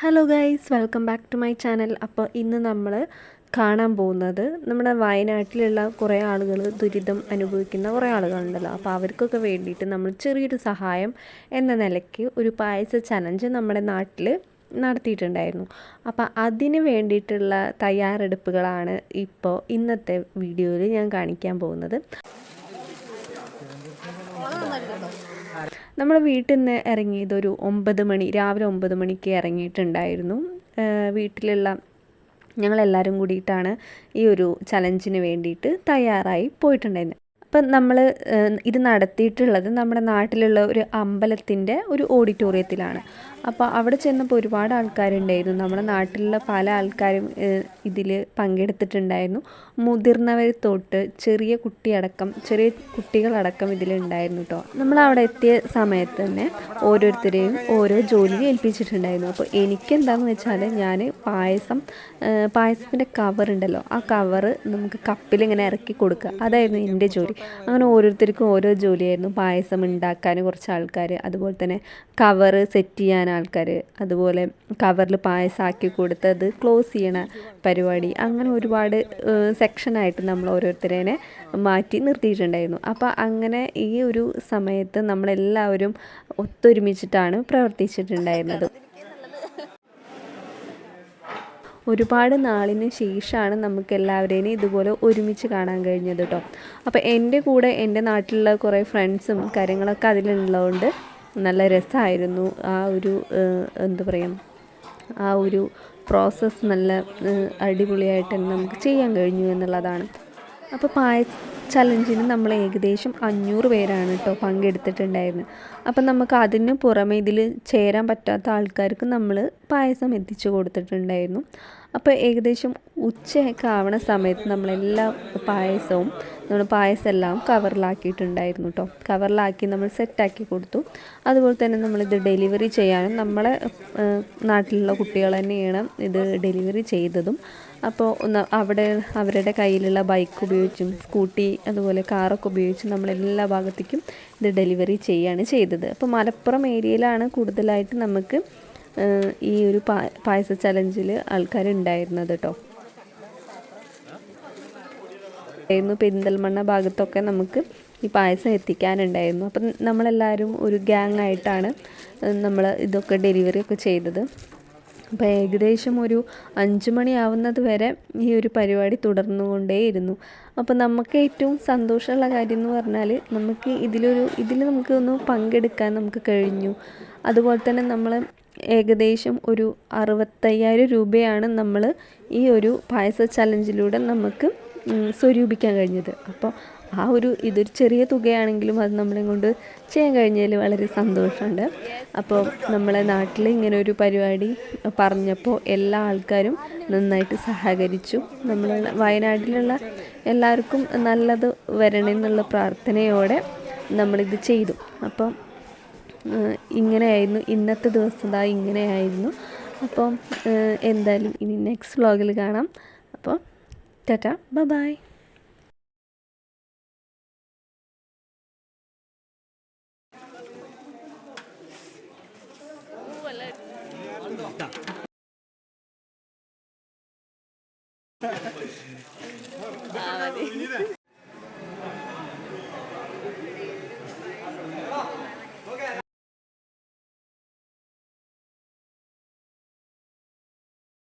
Hello guys, welcome back to my channel. അപ്പോൾ ഇന്ന് നമ്മൾ കാണാൻ പോകുന്നത് നമ്മുടെ വയനാട്ടിലുള്ള കുറേ ആളുകൾ ദുരിതം അനുഭവിക്കുന്ന കുറേ ആളുകളുണ്ടല്ലോ. അപ്പോൾ അവർക്കൊക്കെ വേണ്ടിയിട്ട് നമ്മൾ ചെറിയൊരു സഹായം എന്ന നിലയ്ക്ക് ഒരു പായസ ചലഞ്ച് നമ്മുടെ നാട്ടിൽ നടത്തിയിട്ടുണ്ടായിരുന്നു. അപ്പോൾ അതിന് വേണ്ടിയിട്ടുള്ള തയ്യാറെടുപ്പുകളാണ് ഇപ്പോൾ ഇന്നത്തെ വീഡിയോയിൽ ഞാൻ കാണിക്കാൻ പോകുന്നത്. നമ്മൾ വീട്ടിൽ നിന്ന് ഇറങ്ങിയത് ഒരു 9 മണി, രാവിലെ 9 മണിക്ക് ഇറങ്ങിയിട്ടുണ്ടായിരുന്നു. വീട്ടിലുള്ള ഞങ്ങളെല്ലാവരും കൂടിയിട്ടാണ് ഈ ഒരു ചലഞ്ചിന് വേണ്ടിയിട്ട് തയ്യാറായി പോയിട്ടുണ്ടായിരുന്നത്. അപ്പം നമ്മൾ ഇത് നടത്തിയിട്ടുള്ളത് നമ്മുടെ നാട്ടിലുള്ള ഒരു അമ്പലത്തിൻ്റെ ഒരു ഓഡിറ്റോറിയത്തിലാണ്. അപ്പോൾ അവിടെ ചെന്നപ്പോൾ ഒരുപാട് ആൾക്കാരുണ്ടായിരുന്നു. നമ്മുടെ നാട്ടിലുള്ള പല ആൾക്കാരും ഇതിൽ പങ്കെടുത്തിട്ടുണ്ടായിരുന്നു. മുതിർന്നവർ തൊട്ട് ചെറിയ കുട്ടികളടക്കം ഇതിലുണ്ടായിരുന്നു കേട്ടോ. നമ്മളവിടെ എത്തിയ സമയത്ത് തന്നെ ഓരോരുത്തരെയും ഓരോ ജോലി ഏൽപ്പിച്ചിട്ടുണ്ടായിരുന്നു. അപ്പോൾ എനിക്കെന്താണെന്ന് വെച്ചാൽ ഞാൻ പായസത്തിൻ്റെ കവറുണ്ടല്ലോ, ആ കവറ് നമുക്ക് കപ്പിലിങ്ങനെ ഇറക്കി കൊടുക്കുക, അതായിരുന്നു എൻ്റെ ജോലി. അങ്ങനെ ഓരോരുത്തർക്കും ഓരോ ജോലിയായിരുന്നു. പായസം ഉണ്ടാക്കാൻ കുറച്ച് ആൾക്കാർ, അതുപോലെ തന്നെ കവറ് സെറ്റ് ചെയ്യാൻ ആൾക്കാർ, അതുപോലെ കവറിൽ പായസമാക്കി കൊടുത്ത് അത് ക്ലോസ് ചെയ്യണ പരിപാടി, അങ്ങനെ ഒരുപാട് സെക്ഷനായിട്ട് നമ്മൾ ഓരോരുത്തരേനെ മാറ്റി നിർത്തിയിട്ടുണ്ടായിരുന്നു. അപ്പോൾ അങ്ങനെ ഈ ഒരു സമയത്ത് നമ്മളെല്ലാവരും ഒത്തൊരുമിച്ചിട്ടാണ് പ്രവർത്തിച്ചിട്ടുണ്ടായിരുന്നത്. ഒരുപാട് നാളിന് ശേഷമാണ് നമുക്ക് എല്ലാവരെയും ഇതുപോലെ ഒരുമിച്ച് കാണാൻ കഴിഞ്ഞത് കേട്ടോ. അപ്പോൾ എൻ്റെ കൂടെ എൻ്റെ നാട്ടിലുള്ള കുറേ ഫ്രണ്ട്സും കാര്യങ്ങളൊക്കെ അതിലുള്ളതുകൊണ്ട് നല്ല രസമായിരുന്നു. ആ ഒരു എന്താ പറയുക, ആ ഒരു പ്രോസസ്സ് നല്ല അടിപൊളിയായിട്ട് തന്നെ നമുക്ക് ചെയ്യാൻ കഴിഞ്ഞു എന്നുള്ളതാണ്. അപ്പോൾ ചലഞ്ചിന് നമ്മൾ ഏകദേശം 500 പേരാണ് കേട്ടോ പങ്കെടുത്തിട്ടുണ്ടായിരുന്നത്. അപ്പം നമുക്ക് അതിന് പുറമെ ഇതിൽ ചേരാൻ പറ്റാത്ത ആൾക്കാർക്ക് നമ്മൾ പായസം എത്തിച്ചു കൊടുത്തിട്ടുണ്ടായിരുന്നു. അപ്പോൾ ഏകദേശം ഉച്ചയൊക്കെ ആവണ സമയത്ത് നമ്മളെല്ലാ പായസം എല്ലാം കവറിലാക്കിയിട്ടുണ്ടായിരുന്നു കേട്ടോ. കവറിലാക്കി നമ്മൾ സെറ്റാക്കി കൊടുത്തു. അതുപോലെ തന്നെ നമ്മളിത് ഡെലിവറി ചെയ്യാനും നമ്മളെ നാട്ടിലുള്ള കുട്ടികൾ തന്നെയാണ് ഇത് ഡെലിവറി ചെയ്തതും. അപ്പോൾ അവിടെ അവരുടെ കയ്യിലുള്ള ബൈക്ക് ഉപയോഗിച്ചും സ്കൂട്ടി അതുപോലെ കാറൊക്കെ ഉപയോഗിച്ചും നമ്മളെല്ലാ ഭാഗത്തേക്കും ഇത് ഡെലിവറി ചെയ്യുകയാണ് ചെയ്തത്. അപ്പോൾ മലപ്പുറം ഏരിയയിലാണ് കൂടുതലായിട്ട് നമുക്ക് ഈ ഒരു പായസ ചലഞ്ചിൽ ആൾക്കാരുണ്ടായിരുന്നത് കേട്ടോ. പെരിന്തൽമണ്ണ ഭാഗത്തൊക്കെ നമുക്ക് ഈ പായസം എത്തിക്കാനുണ്ടായിരുന്നു. അപ്പം നമ്മളെല്ലാവരും ഒരു ഗ്യാങ് ആയിട്ടാണ് നമ്മൾ ഇതൊക്കെ ഡെലിവറി ഒക്കെ ചെയ്തത്. അപ്പോൾ ഏകദേശം ഒരു 5 മണിയാവുന്നത് വരെ ഈ ഒരു പരിപാടി തുടർന്നുകൊണ്ടേയിരുന്നു. അപ്പോൾ നമുക്ക് ഏറ്റവും സന്തോഷമുള്ള കാര്യം എന്ന് പറഞ്ഞാൽ നമുക്ക് ഇതിൽ നമുക്ക് ഒന്ന് പങ്കെടുക്കാൻ നമുക്ക് കഴിഞ്ഞു. അതുപോലെ തന്നെ നമ്മൾ ഏകദേശം ഒരു 65,000 രൂപയാണ് നമ്മൾ ഈ ഒരു പായസ ചലഞ്ചിലൂടെ നമുക്ക് സ്വരൂപിക്കാൻ കഴിഞ്ഞത്. അപ്പോൾ ഇതൊരു ചെറിയ തുകയാണെങ്കിലും അത് നമ്മളെ കൊണ്ട് ചെയ്യാൻ കഴിഞ്ഞതിൽ വളരെ സന്തോഷമുണ്ട്. അപ്പോൾ നമ്മളെ നാട്ടിൽ ഇങ്ങനെ ഒരു പരിപാടി പറഞ്ഞപ്പോൾ എല്ലാ ആൾക്കാരും നന്നായിട്ട് സഹകരിച്ചു. നമ്മൾ വയനാട്ടിലുള്ള എല്ലാവർക്കും നല്ലത് വരണമെന്നുള്ള പ്രാർത്ഥനയോടെ നമ്മളിത് ചെയ്തു. അപ്പം ഇങ്ങനെയായിരുന്നു ഇന്നത്തെ ദിവസം, ഇങ്ങനെയായിരുന്നു. അപ്പം എന്തായാലും ഇനി നെക്സ്റ്റ് വ്ലോഗിൽ കാണാം. അപ്പോൾ ടാറ്റാ, ബൈ.